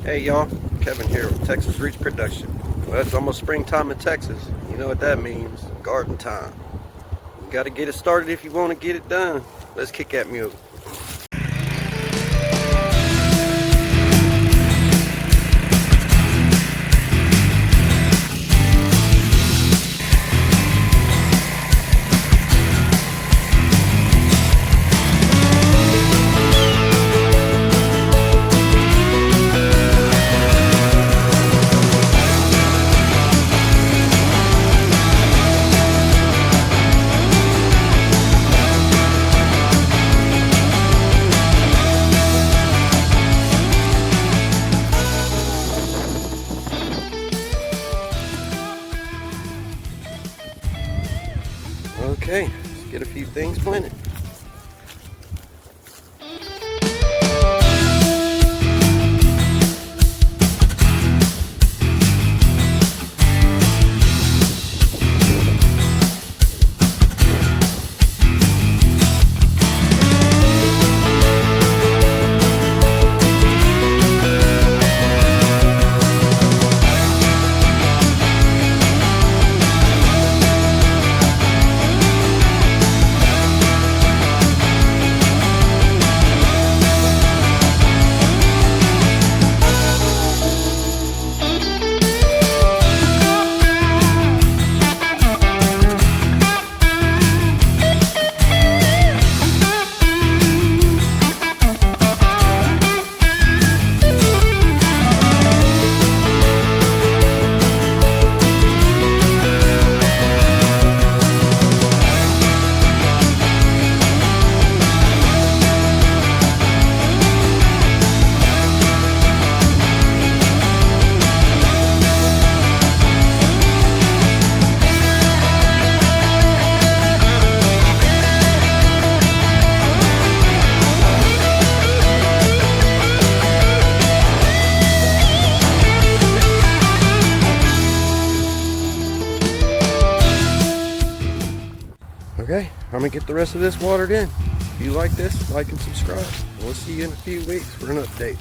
Hey y'all, Kevin here with Texas Reach Production. Well, it's almost springtime in Texas. You know what that means, garden time. You gotta get it started if you want to get it done. Let's kick that music. Okay, let's get a few things planted. Okay, I'm gonna get the rest of this watered in. If you like this, like and subscribe. We'll see you in a few weeks for an update.